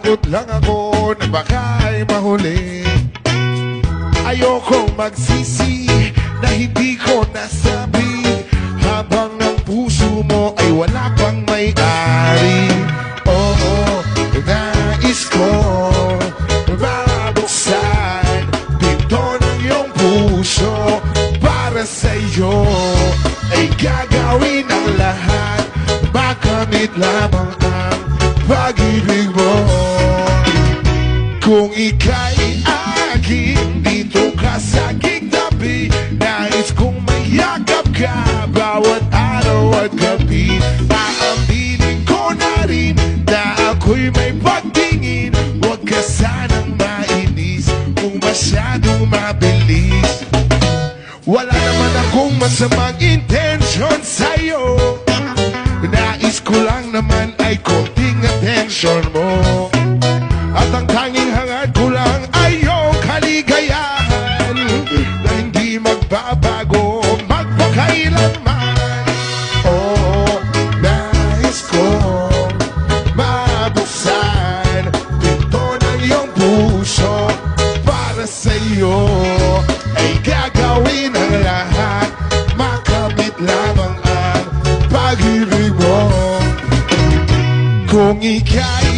Takot lang ako na baka'y mahuli. Ayokong magsisi na hindi ko nasabi, habang ang puso mo ay wala pang may-ari. Oo, nais ko mabuksan pinto ng iyong puso. Para sa'yo ay gagawin ang lahat, makamit lamang ang pag-ibig mo. Kung ika'y akin, dito ka sa aking tabi, nais kong mayakap ka bawat araw at gabi. Aaminin ko na rin na ako'y may pagtingin, huwag ka sanang mainis kung masyadong mabilis. Wala naman akong masamang intensyon sa'yo, nais ko lang naman ay konting atensyon mo. At ang tanging hangad ko lang ay iyong kaligayahan na hindi magbabago magpakailanman. Oo, nais kong mabuksan pinto ng iyong puso. Para sa'yo ay gagawin ang lahat, makamit lamang ang pag-ibig mo. Kung ika'y